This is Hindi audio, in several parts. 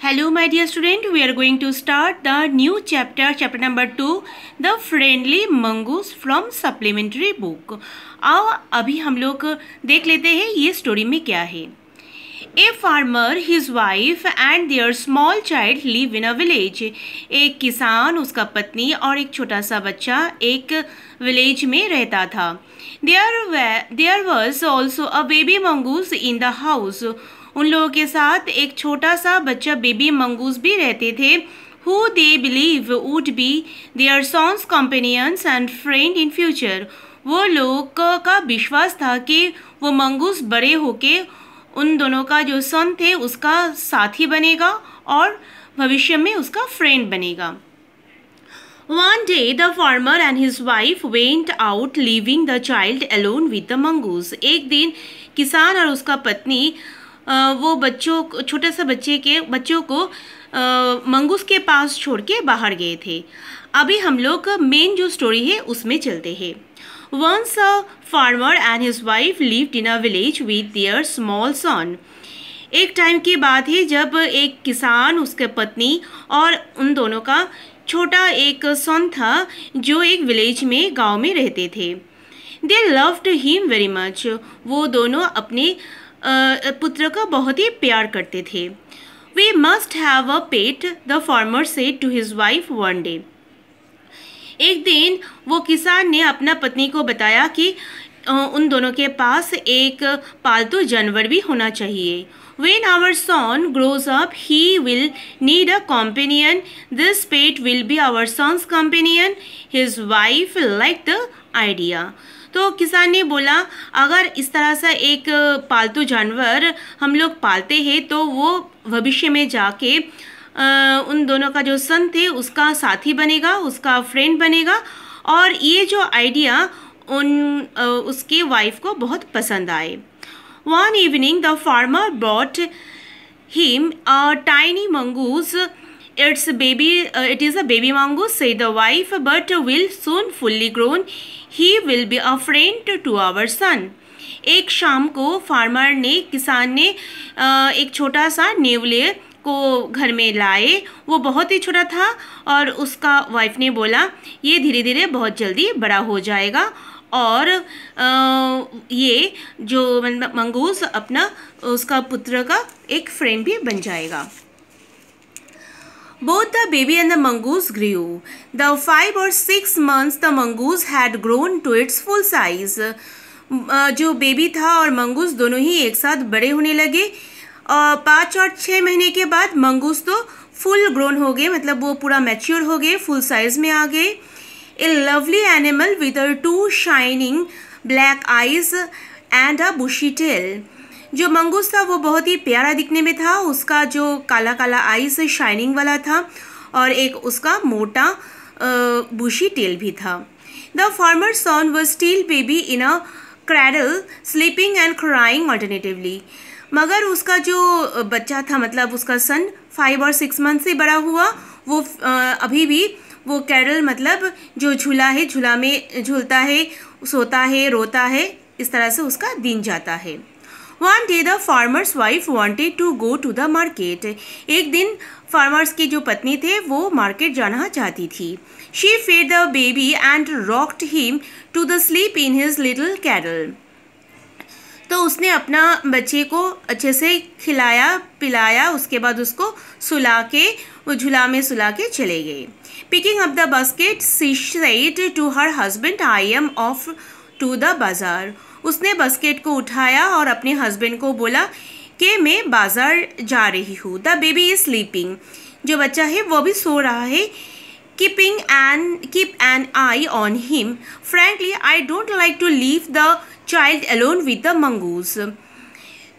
Hello my dear student, we are going to start the new chapter number 2, the friendly mongoose from supplementary book. आओ अभी हम लोग देख लेते हैं ये स्टोरी में क्या है. A farmer, his wife and their small child live in a village. एक किसान, उसका पत्नी और एक छोटा सा बच्चा एक विलेज में रहता था. There was also a baby mongoose in the house. उन लोगों के साथ एक छोटा सा बच्चा बेबी मंगूस भी रहते थे, who they believe would be their son's companions and friend in future. वो लोग का विश्वास था कि वो मंगूस बड़े होके उन दोनों का जो सन थे उसका साथी बनेगा और भविष्य में उसका फ्रेंड बनेगा. One day the farmer and his wife went out leaving the child alone with the mongoose. एक दिन किसान और उसका पत्नी वो छोटे से बच्चों को मंगूस के पास छोड़ के बाहर गए थे. अभी हम लोग मेन जो स्टोरी है उसमें चलते हैं. Once a farmer and his wife lived in a village with their small son. एक टाइम की बात है जब एक किसान, उसके पत्नी और उन दोनों का छोटा एक सन था जो एक विलेज में गांव में रहते थे. They loved him very much. वो दोनों अपने पुत्र का बहुत ही प्यार करते थे. We must have a pet, the farmer said to his wife one day. एक दिन वो किसान ने अपना पत्नी को बताया कि उन दोनों के पास एक पालतू जानवर भी होना चाहिए. When our son grows up, he will need a companion. This pet will be our son's companion. His wife liked the idea. तो किसान ने बोला, अगर इस तरह से एक पालतू जानवर हम लोग पालते हैं तो वो भविष्य में जाके उन दोनों का जो सन थे उसका साथी बनेगा, उसका फ्रेंड बनेगा. और ये जो आइडिया उसके वाइफ को बहुत पसंद आए. One evening the farmer brought him a tiny mongoose. It is a baby mongoose, said the wife, but will soon fully grown. He will be a friend to our son. एक शाम को किसान ने एक छोटा सा नेवले को घर में लाए. वो बहुत ही छोटा था और उसका वाइफ ने बोला ये धीरे धीरे बहुत जल्दी बड़ा हो जाएगा और ये जो मंगूस अपना उसका पुत्र का एक फ्रेंड भी बन जाएगा. Both the baby and the mongoose grew. The 5 or 6 months the mongoose had grown to its full size. जो बेबी था और मंगूस दोनों ही एक साथ बड़े होने लगे. 5 और 6 महीने के बाद मंगूस तो फुल ग्रोन हो गए, मतलब वो पूरा मैच्योर हो गए, फुल साइज में आ गए. A lovely animal with her 2 shining black eyes and a bushy tail. जो मंगूस था वो बहुत ही प्यारा दिखने में था. उसका जो काला काला आइज शाइनिंग वाला था और एक उसका मोटा बुशी टेल भी था. The farmer's son was still baby in a cradle, sleeping and crying alternatively. मगर उसका जो बच्चा था, मतलब उसका सन 5 और 6 मंथ से बड़ा हुआ, वो अभी भी वो कैरल मतलब जो झूला है, झूला में झूलता है, सोता है, रोता है, इस तरह से उसका दिन जाता है. One day the farmer's wife wanted to go to the market. एक दिन फार्मर्स की जो पत्नी थे वो मार्केट जाना चाहती थी. She fed the baby and rocked him to the sleep in his little cradle. तो उसने अपना बच्चे को अच्छे से खिलाया पिलाया, उसके बाद उसको सुला के वो झूला में सुला के चले गए. Picking up the basket, she said to her husband, I am off to the bazaar. उसने बास्केट को उठाया और अपने हस्बैंड को बोला कि मैं बाजार जा रही हूँ. The baby is sleeping. जो बच्चा है वो भी सो रहा है. Keep an eye on him. Frankly I don't like to leave the child alone with the mongoose.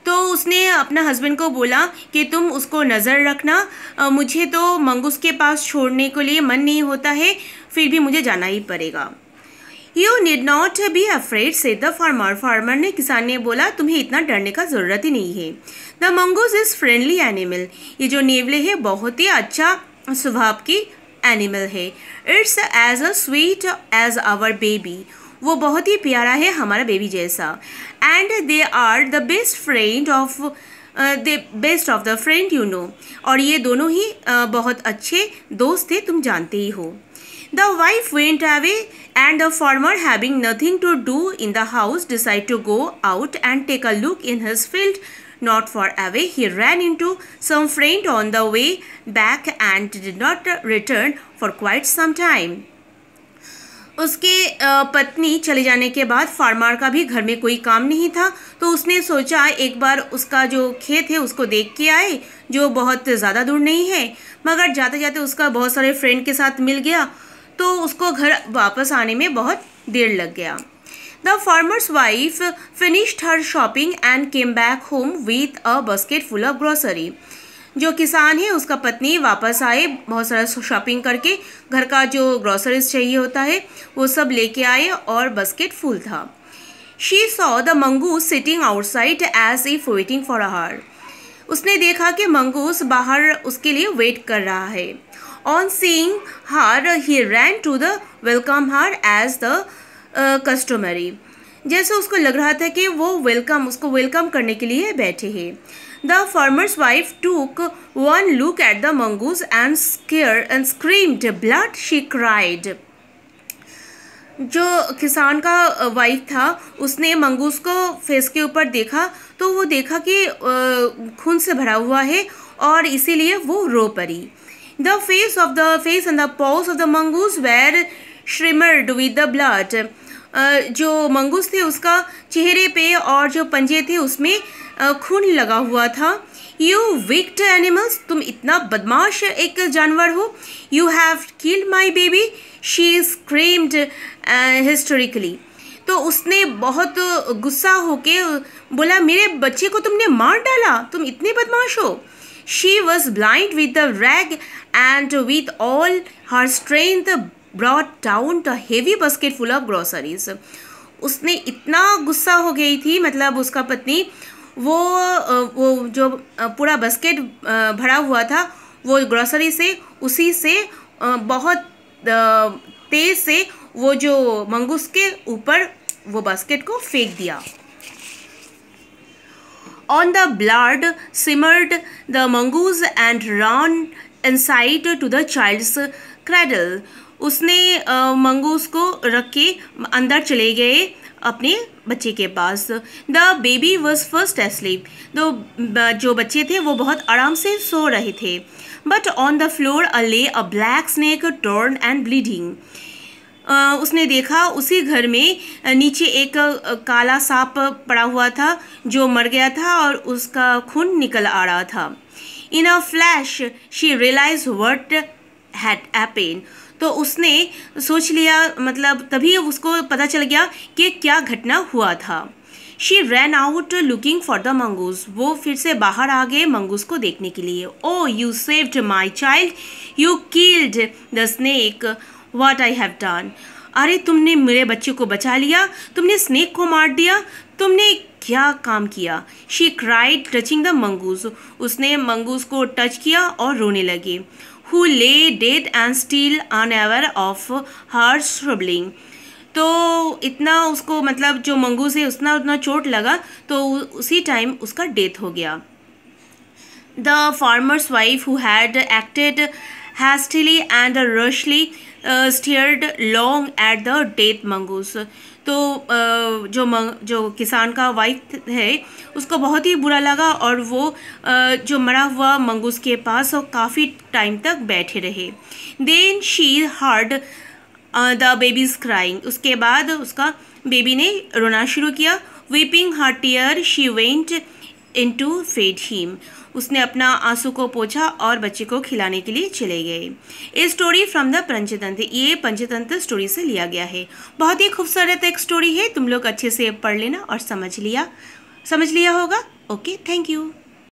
तो उसने अपना हस्बैंड को बोला कि तुम उसको नज़र रखना, मुझे तो मंगूस के पास छोड़ने के लिए मन नहीं होता है, फिर भी मुझे जाना ही पड़ेगा. You need not be afraid, said the farmer. Farmer ने, किसान ने बोला, तुम्हें इतना डरने का ज़रूरत ही नहीं है. The mongoose is friendly animal. ये जो नेवले है बहुत ही अच्छा स्वभाव की एनिमल है. It's as sweet as our baby. वो बहुत ही प्यारा है हमारा बेबी जैसा. And they are the best friend of the best of the friend you know, और ये दोनों ही बहुत अच्छे दोस्त थे, तुम जानते ही हो. The wife went away and the farmer, having nothing to do in the house, decided to go out and take a look in his field. Not far away, he ran into some friend on the way back and did not return for quite some time. उसके पत्नी चले जाने के बाद फार्मर का भी घर में कोई काम नहीं था, तो उसने सोचा एक बार उसका जो खेत है उसको देख के आए, जो बहुत ज़्यादा दूर नहीं है. मगर जाते जाते उसका बहुत सारे फ्रेंड के साथ मिल गया, तो उसको घर वापस आने में बहुत देर लग गया. The farmer's wife finished her shopping and came back home with a basket full of grocery. जो किसान है उसका पत्नी वापस आए बहुत सारा शॉपिंग करके, घर का जो ग्रोसरीज चाहिए होता है वो सब लेके आए और बास्केट फुल था. She saw the mongoose sitting outside as if waiting for her. उसने देखा कि मंगूस बाहर उसके लिए वेट कर रहा है. On seeing her, he ran to the welcome her as the customary. जैसे उसको लग रहा था कि वो उसको वेलकम करने के लिए बैठे हैं. The farmer's wife took one look at the mongoose and screamed blood. She cried. जो किसान का वाइफ था उसने मंगूस को फेस के ऊपर देखा, तो वो देखा कि खून से भरा हुआ है और इसीलिए वो रो पड़ी. The face and the paws of the mongoose were shimmered with the blood. जो मंगूस थे उसका चेहरे पे और जो पंजे थे उसमें खून लगा हुआ था. You wicked animals, तुम इतना बदमाश एक जानवर हो. You have killed my baby, she screamed hysterically. तो उसने बहुत गुस्सा होके बोला, मेरे बच्चे को तुमने मार डाला, तुम इतने बदमाश हो. She was blind with the rag and with all her strength brought down the heavy basket full of groceries. उसने इतना गुस्सा हो गई थी, मतलब उसका पत्नी, वो जो पूरा बास्केट भरा हुआ था वो ग्रोसरी से, उसी से बहुत तेज से वो जो मंगूस के ऊपर वो बास्केट को फेंक दिया. On the blood simmered the mongoose and ran inside to the child's cradle. उसने मंगूस को रख के अंदर चले गए अपने बच्चे के पास. The baby was fast asleep. जो बच्चे थे वो बहुत आराम से सो रहे थे. But on the floor lay a black snake torn and bleeding. उसने देखा उसी घर में नीचे एक काला सांप पड़ा हुआ था जो मर गया था और उसका खून निकल आ रहा था. In a flash she realized what had happened. तो उसने सोच लिया, मतलब तभी उसको पता चल गया कि क्या घटना हुआ था. She ran out looking for the mongoose. वो फिर से बाहर आ गए मंगूस को देखने के लिए. Oh, you saved my child. You killed the snake. What I have done. अरे तुमने मेरे बच्चे को बचा लिया, तुमने स्नेक को मार दिया, तुमने क्या काम किया. She cried touching the mongoose. उसने मंगूस को टच किया और रोने लगी. Who lay dead and still unaware of her struggling. तो इतना उसको, मतलब जो मंगूस है उतना चोट लगा तो उसी टाइम उसका डेथ हो गया. The farmer's wife, who had acted hastily and rashly, stared long at the dead mongoose. तो जो किसान का वाइफ है उसको बहुत ही बुरा लगा और वो जो मरा हुआ मंगूस के पास काफ़ी टाइम तक बैठे रहे. Then she heard the baby's crying. उसके बाद उसका बेबी ने रोना शुरू किया. Weeping her tear, she went into fed him. उसने अपना आंसू को पोंछा और बच्चे को खिलाने के लिए चले गए. A story from the Panchatantra. ये पंचतंत्र स्टोरी से लिया गया है. बहुत ही खूबसूरत एक स्टोरी है, तुम लोग अच्छे से पढ़ लेना और समझ लिया होगा. Okay, thank you.